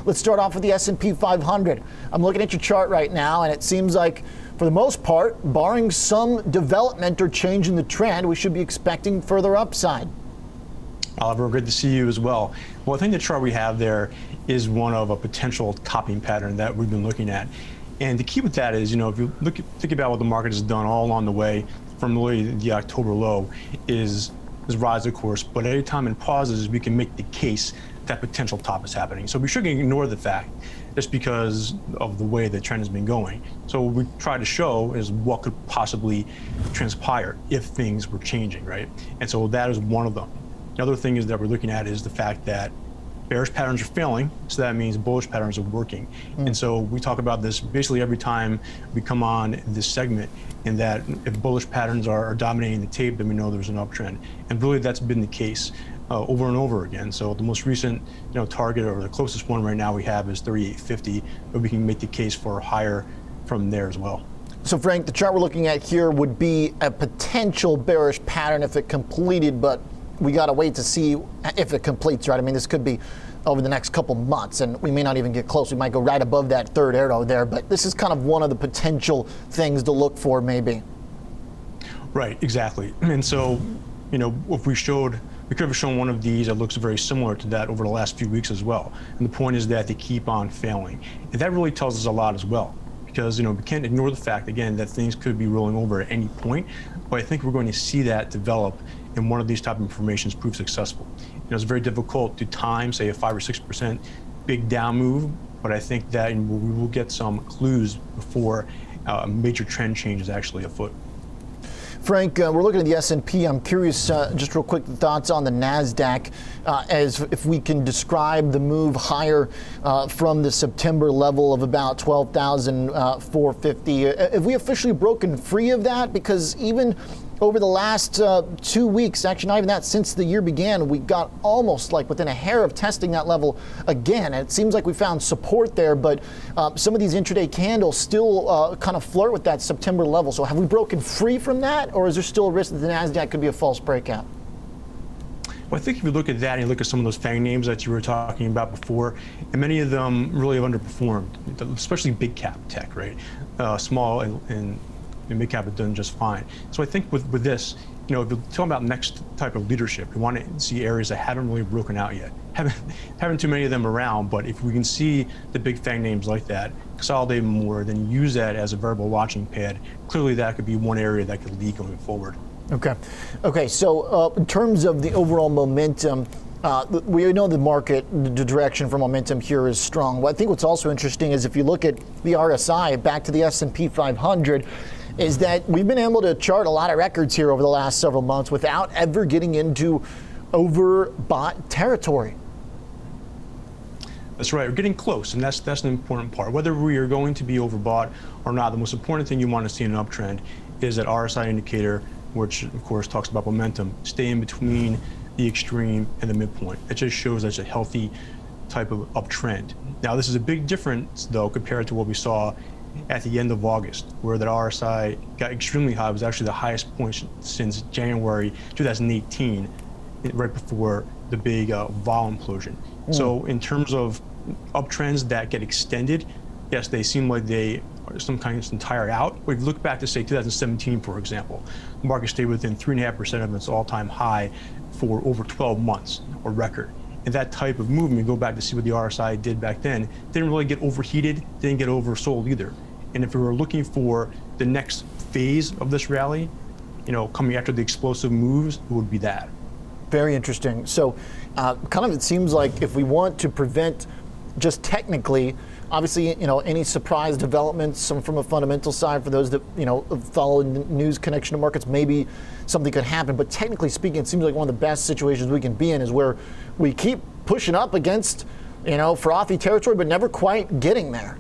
Let's start off with the S&P 500. I'm looking at your chart right now, and it seems like, for the most part, barring some development or change in the trend, we should be expecting further upside. Oliver, good to see you as well. Well, I think the chart we have there is one of a potential topping pattern that we've been looking at. And the key with that is, if you think about what the market has done all along the way from really the October low is rise, of course, but any time it pauses, we can make the case that potential top is happening. So we shouldn't ignore the fact just because of the way the trend has been going. So what we try to show is what could possibly transpire if things were changing, right? And so that is one of them. The other thing is that we're looking at is the fact that bearish patterns are failing, so that means bullish patterns are working. And so we talk about this basically every time we come on this segment, in that if bullish patterns are dominating the tape, then we know there's an uptrend. And really that's been the case over and over again. So the most recent target, or the closest one right now we have, is 3850, but we can make the case for higher from there as well. So Frank, the chart we're looking at here would be a potential bearish pattern if it completed, but we got to wait to see if it completes, right? I mean, this could be over the next couple months, and we may not even get close. We might go right above that third arrow there, but this is kind of one of the potential things to look for, maybe. Right, exactly. And so, if we could have shown one of these that looks very similar to that over the last few weeks as well. And the point is that they keep on failing. And that really tells us a lot as well, because we can't ignore the fact, again, that things could be rolling over at any point. But I think we're going to see that develop, and one of these type of informations prove successful. It's very difficult to time, say, a 5 or 6% big down move, but I think that we will get some clues before a major trend change is actually afoot. Frank, we're looking at the S&P. I'm curious, just real quick, thoughts on the NASDAQ, as if we can describe the move higher from the September level of about 12,450. Have we officially broken free of that? Because even over the last 2 weeks, actually not even that, since the year began, we got almost like within a hair of testing that level again. And it seems like we found support there, but some of these intraday candles still kind of flirt with that September level. So have we broken free from that, or is there still a risk that the NASDAQ could be a false breakout? Well, I think if you look at that and you look at some of those FANG names that you were talking about before, and many of them really have underperformed, especially big cap tech, right? Small and mid cap have done just fine. So I think with this, if you're talking about next type of leadership, we want to see areas that haven't really broken out yet. Haven't too many of them around, but if we can see the big FANG names like that consolidate more, then use that as a variable watching pad, clearly that could be one area that could lead going forward. Okay. So in terms of the overall momentum, we know the market, the direction for momentum here is strong. Well, I think what's also interesting is if you look at the RSI, back to the S&P 500, is that we've been able to chart a lot of records here over the last several months without ever getting into overbought territory. That's right, we're getting close, and that's an important part. Whether we are going to be overbought or not, the most important thing you want to see in an uptrend is that RSI indicator, which of course talks about momentum, stay in between the extreme and the midpoint. It just shows that's a healthy type of uptrend. Now, this is a big difference, though, compared to what we saw at the end of August, where that RSI got extremely high. It was actually the highest point since January 2018, right before the big vol implosion. So in terms of uptrends that get extended, yes, they seem like they are sometimes entire out. We've looked back to, say, 2017, for example. The market stayed within 3.5% of its all-time high for over 12 months, or record. And that type of movement, go back to see what the RSI did back then, didn't really get overheated, didn't get oversold either. And if we were looking for the next phase of this rally, coming after the explosive moves, it would be that. Very interesting. So kind of it seems like if we want to prevent just technically, obviously, any surprise developments from a fundamental side for those that, follow news connection to markets, maybe something could happen. But technically speaking, it seems like one of the best situations we can be in is where we keep pushing up against, frothy territory, but never quite getting there.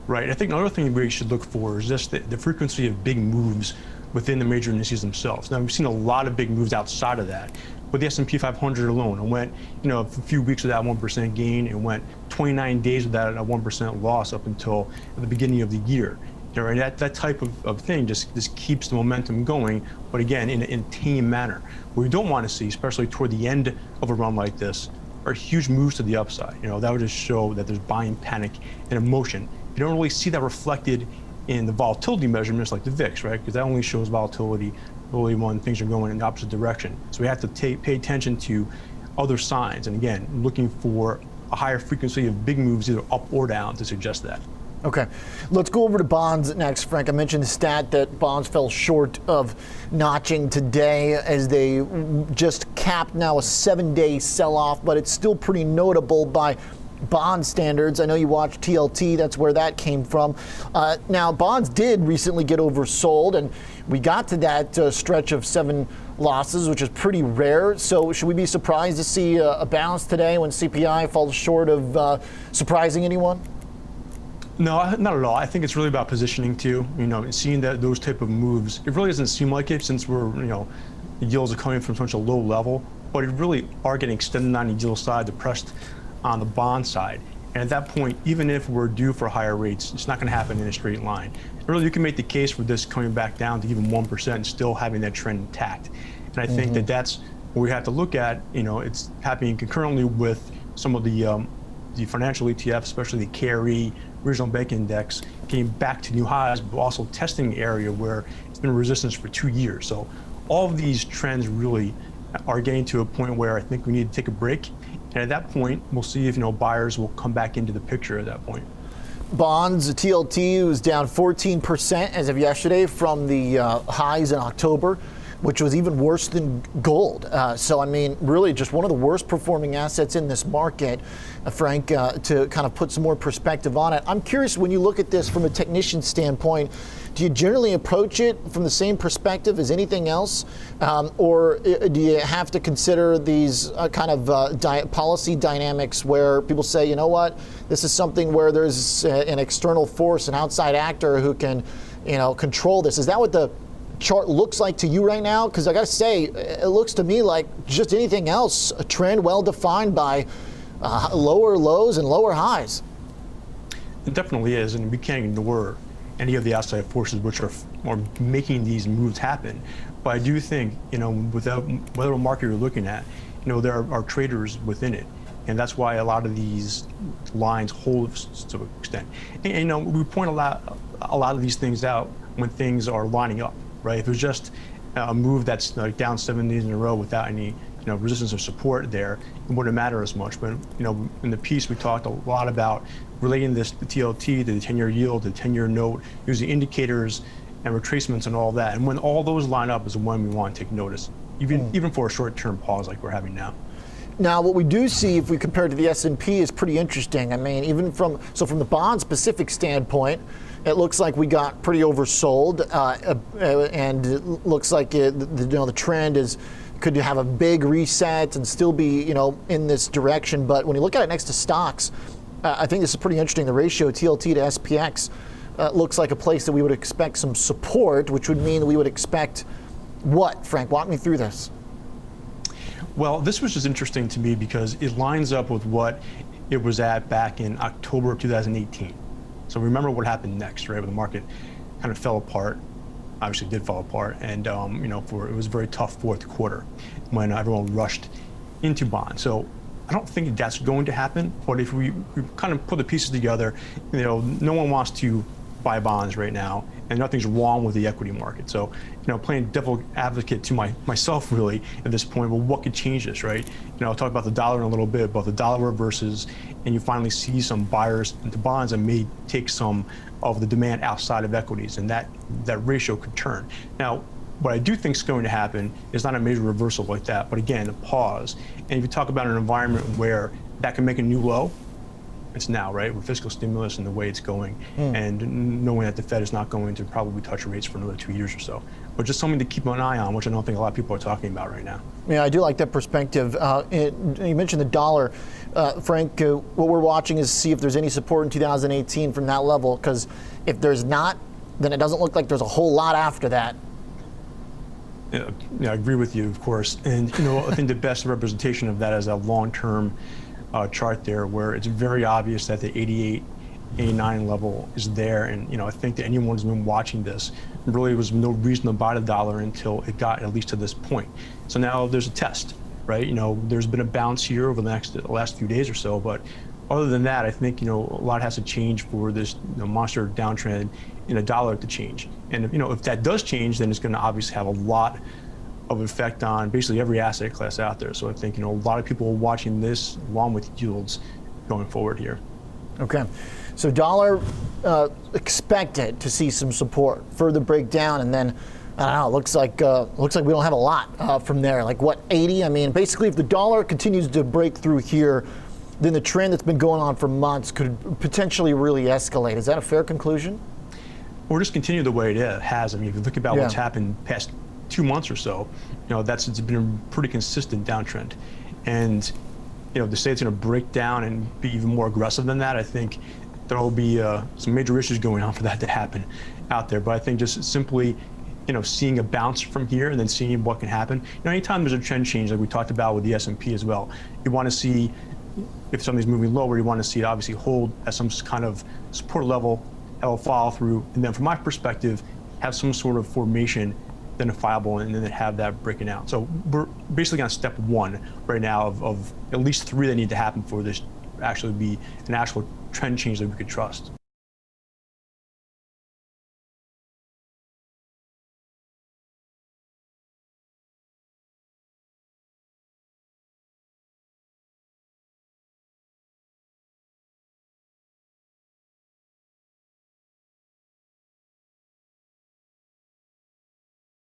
Right. I think another thing we should look for is just the frequency of big moves within the major indices themselves. Now, we've seen a lot of big moves outside of that. With the S&P 500 alone, it went, a few weeks with that 1% gain. It went 29 days with that 1% loss up until the beginning of the year. And that type of thing just keeps the momentum going, but again, in a tame manner. What we don't want to see, especially toward the end of a run like this, are huge moves to the upside. That would just show that there's buying panic and emotion. You don't really see that reflected in the volatility measurements like the VIX, right? Because that only shows volatility really when things are going in the opposite direction. So we have to pay attention to other signs. And again, looking for a higher frequency of big moves, either up or down, to suggest that. Okay, let's go over to bonds next, Frank. I mentioned the stat that bonds fell short of notching today as they just capped now a 7-day sell-off, but it's still pretty notable by bond standards. I know you watched TLT, that's where that came from. Now, bonds did recently get oversold, and we got to that stretch of 7 losses, which is pretty rare. So should we be surprised to see a bounce today when CPI falls short of surprising anyone? No, not at all. I think it's really about positioning too. Seeing that those type of moves, it really doesn't seem like it since we're, the yields are coming from such a low level, but it really are getting extended on the yield side, depressed on the bond side. And at that point, even if we're due for higher rates, it's not going to happen in a straight line. Really, you can make the case for this coming back down to even 1% and still having that trend intact. And I think that that's what we have to look at. It's happening concurrently with some of the financial ETFs, especially the KRE, Regional Bank Index, getting back to new highs, but also testing the area where it's been resistance for 2 years. So all of these trends really are getting to a point where I think we need to take a break. And at that point, we'll see if buyers will come back into the picture at that point. Bonds, TLT was down 14% as of yesterday from the highs in October, which was even worse than gold. So, I mean, really just one of the worst performing assets in this market, Frank, to kind of put some more perspective on it. I'm curious, when you look at this from a technician standpoint, do you generally approach it from the same perspective as anything else? Or do you have to consider these kind of policy dynamics where people say, you know what, this is something where there's an external force, an outside actor who can, control this? Is that what the chart looks like to you right now? Because I got to say, it looks to me like just anything else, a trend well defined by lower lows and lower highs. It definitely is, and we can't ignore any of the outside forces which are making these moves happen. But I do think, without whatever market you're looking at, there are traders within it. And that's why a lot of these lines hold to an extent. And we point a lot of these things out when things are lining up, right? If it was just a move that's like down 7 days in a row without any resistance or support there, it wouldn't matter as much. But in the piece we talked a lot about relating this to TLT, to the 10-year yield, to the 10-year note, using indicators and retracements and all that. And when all those line up is when we want to take notice, even for a short-term pause like we're having now. Now, what we do see, if we compare to the S&P, is pretty interesting. I mean, even from the bond-specific standpoint, it looks like we got pretty oversold, and it looks like the trend could have a big reset and still be in this direction. But when you look at it next to stocks, I think this is pretty interesting. The ratio TLT to SPX looks like a place that we would expect some support, which would mean that we would expect what? Frank, walk me through this. Well, this was just interesting to me because it lines up with what it was at back in October of 2018. So remember what happened next, right? When the market kind of fell apart, obviously did fall apart, and it was a very tough fourth quarter when everyone rushed into bonds. So I don't think that's going to happen, but if we kind of put the pieces together, no one wants to buy bonds right now, and nothing's wrong with the equity market. So, playing devil advocate to myself really at this point, well, what could change this, right? I'll talk about the dollar in a little bit, but the dollar reverses, and you finally see some buyers into bonds and may take some of the demand outside of equities, and that ratio could turn. Now, what I do think is going to happen is not a major reversal like that, but again, a pause. And if you talk about an environment where that can make a new low, it's now, right, with fiscal stimulus and the way it's going, and knowing that the Fed is not going to probably touch rates for another 2 years or so. But just something to keep an eye on, which I don't think a lot of people are talking about right now. Yeah, I do like that perspective. You mentioned the dollar. Frank, what we're watching is to see if there's any support in 2018 from that level, because if there's not, then it doesn't look like there's a whole lot after that. Yeah, I agree with you, of course. And I think the best representation of that is a long-term chart there, where it's very obvious that the 88, 89 level is there. And I think that anyone who's been watching this, really was no reason to buy the dollar until it got at least to this point. So now there's a test, right? There's been a bounce here over the last few days or so, but other than that, I think, a lot has to change for this monster downtrend in a dollar to change. And if that does change, then it's going to obviously have a lot of effect on basically every asset class out there. So I think, a lot of people are watching this along with yields going forward here. Okay. So dollar expected to see some support, further breakdown, and then I don't know. Looks like we don't have a lot from there. Like what, 80? I mean, basically, if the dollar continues to break through here, then the trend that's been going on for months could potentially really escalate. Is that a fair conclusion? Or just continue the way it has. I mean, if you look about what's happened past 2 months or so, it's been a pretty consistent downtrend. And to say it's going to break down and be even more aggressive than that, I think there will be some major issues going on for that to happen out there. But I think just simply, seeing a bounce from here and then seeing what can happen. Anytime there's a trend change, like we talked about with the S&P as well, you want to see if something's moving lower, you want to see it obviously hold at some kind of support level that will follow through, and then from my perspective, have some sort of formation identifiable and then have that breaking out. So we're basically on step one right now of at least 3 that need to happen for this to actually be an actual trend change that we could trust.